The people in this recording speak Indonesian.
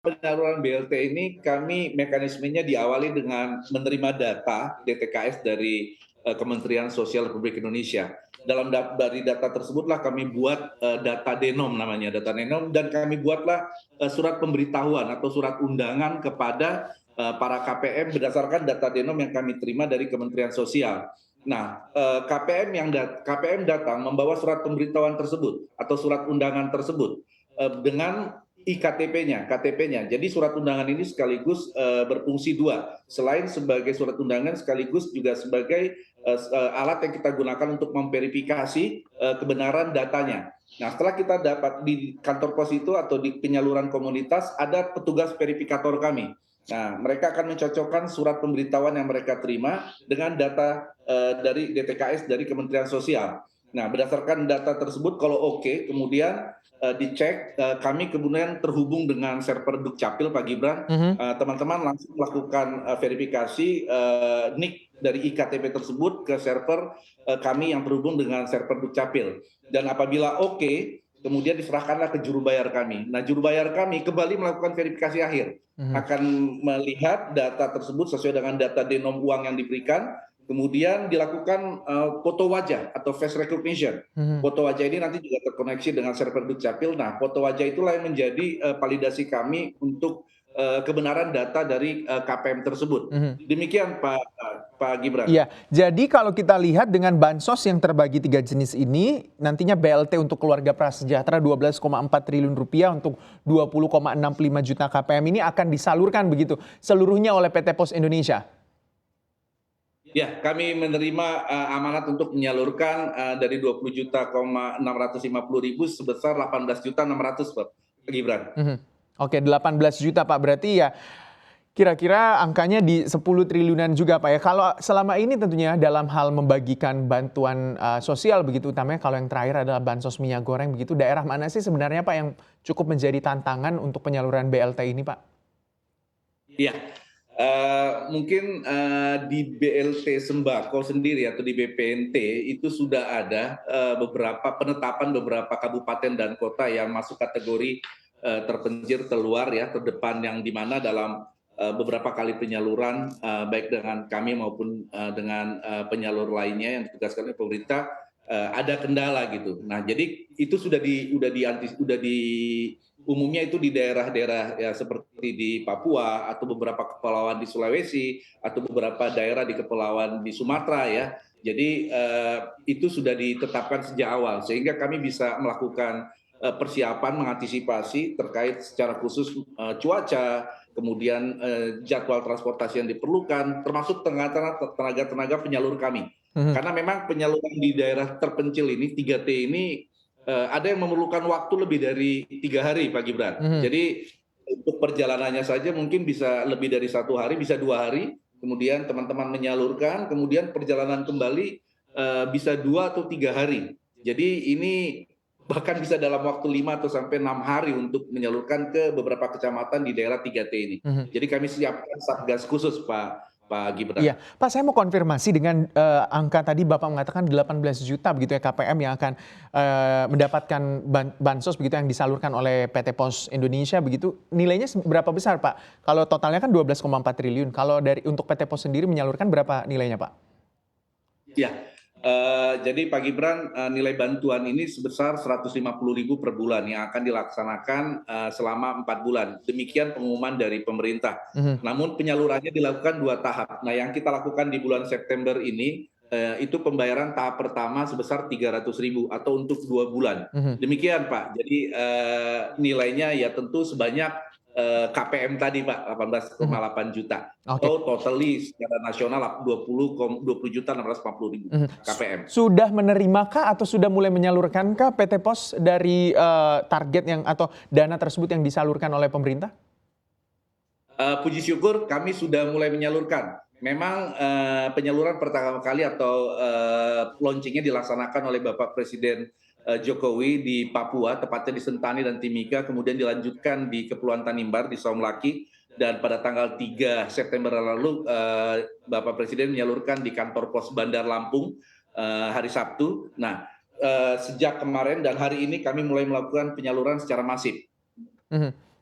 penyaluran BLT ini kami mekanismenya diawali dengan menerima data DTKS dari Kementerian Sosial Republik Indonesia. Dari data tersebutlah kami buat data denom namanya, data denom, dan kami buatlah surat pemberitahuan atau surat undangan kepada para KPM berdasarkan data denom yang kami terima dari Kementerian Sosial. Nah, KPM datang membawa surat pemberitahuan tersebut atau surat undangan tersebut dengan IKTP-nya, KTP-nya. Jadi surat undangan ini sekaligus berfungsi dua. Selain sebagai surat undangan, sekaligus juga sebagai alat yang kita gunakan untuk memverifikasi kebenaran datanya. Nah, setelah kita dapat di kantor pos itu atau di penyaluran komunitas, ada petugas verifikator kami. Nah, mereka akan mencocokkan surat pemberitahuan yang mereka terima dengan data dari DTKS dari Kementerian Sosial. Nah, berdasarkan data tersebut, kalau oke, kemudian dicek, kami kemudian terhubung dengan server Dukcapil, Pak Gibran. Mhm. Teman-teman langsung melakukan verifikasi NIK dari IKTP tersebut ke server kami yang terhubung dengan server Dukcapil. Dan apabila oke, kemudian diserahkanlah ke juru bayar kami. Nah, juru bayar kami kembali melakukan verifikasi akhir, Mhm. akan melihat data tersebut sesuai dengan data denom uang yang diberikan, kemudian dilakukan foto wajah atau face recognition. Mhm. Foto wajah ini nanti juga terkoneksi dengan server Dukcapil. Nah, foto wajah itulah yang menjadi validasi kami untuk kebenaran data dari KPM tersebut. Mhm. Demikian Pak Gibran. Iya, jadi kalau kita lihat dengan bansos yang terbagi 3 jenis ini, nantinya BLT untuk keluarga prasejahtera 12,4 triliun rupiah untuk 20,65 juta KPM ini akan disalurkan begitu seluruhnya oleh PT Pos Indonesia. Ya, kami menerima amanat untuk menyalurkan dari 20.650.000 sebesar 18.600.000, Pak Gibran. Mhm. Oke, 18 juta Pak, berarti ya kira-kira angkanya di 10 triliunan juga Pak ya. Kalau selama ini tentunya dalam hal membagikan bantuan sosial begitu, utamanya kalau yang terakhir adalah bansos minyak goreng begitu, daerah mana sih sebenarnya Pak yang cukup menjadi tantangan untuk penyaluran BLT ini Pak? Iya, mungkin di BLT sembako sendiri atau di BPNT itu sudah ada beberapa penetapan beberapa kabupaten dan kota yang masuk kategori terpencil, terluar ya, terdepan, yang dimana dalam beberapa kali penyaluran baik dengan kami maupun dengan penyalur lainnya yang ditugaskan oleh pemerintah ada kendala gitu. Nah, jadi itu sudah di umumnya itu di daerah-daerah ya seperti di Papua atau beberapa kepulauan di Sulawesi atau beberapa daerah di kepulauan di Sumatera ya. Jadi itu sudah ditetapkan sejak awal sehingga kami bisa melakukan persiapan mengantisipasi terkait secara khusus cuaca, kemudian jadwal transportasi yang diperlukan, termasuk tenaga penyalur kami. Mhm. Karena memang penyaluran di daerah terpencil ini 3T ini ada yang memerlukan waktu lebih dari 3 hari, Pak Gibran. Mhm. Jadi untuk perjalanannya saja mungkin bisa lebih dari 1 hari, bisa 2 hari. Kemudian teman-teman menyalurkan, kemudian perjalanan kembali bisa 2 atau 3 hari. Jadi ini bahkan bisa dalam waktu 5 atau sampai 6 hari untuk menyalurkan ke beberapa kecamatan di daerah 3T ini. Mhm. Jadi kami siapkan satgas khusus, Pak Gibran. Iya, Pak, saya mau konfirmasi dengan angka tadi Bapak mengatakan 18 juta begitu ya KPM yang akan mendapatkan bansos begitu yang disalurkan oleh PT Pos Indonesia begitu. Nilainya berapa besar Pak? Kalau totalnya kan 12,4 triliun. Kalau untuk PT Pos sendiri menyalurkan berapa nilainya Pak? Ya, jadi Pak Gibran, nilai bantuan ini sebesar 150.000 per bulan yang akan dilaksanakan selama 4 bulan. Demikian pengumuman dari pemerintah. Mhm. Namun penyalurannya dilakukan 2 tahap. Nah, yang kita lakukan di bulan September ini itu pembayaran tahap pertama sebesar 300.000 atau untuk 2 bulan. Mhm. Demikian Pak. Jadi nilainya ya tentu sebanyak KPM tadi Pak, Mhm. 18,8 juta. Oke. Oh, totally secara nasional 20.650.000 Mhm. KPM. Sudah menerimakah atau sudah mulai menyalurkankah PT Pos dari target yang atau dana tersebut yang disalurkan oleh pemerintah? Puji syukur kami sudah mulai menyalurkan. Memang penyaluran pertama kali atau launchingnya dilaksanakan oleh Bapak Presiden Jokowi di Papua, tepatnya di Sentani dan Timika, kemudian dilanjutkan di Kepulauan Tanimbar di Saumlaki, dan pada tanggal 3 September lalu Bapak Presiden menyalurkan di kantor pos Bandar Lampung hari Sabtu. Nah, sejak kemarin dan hari ini kami mulai melakukan penyaluran secara masif. Mhm.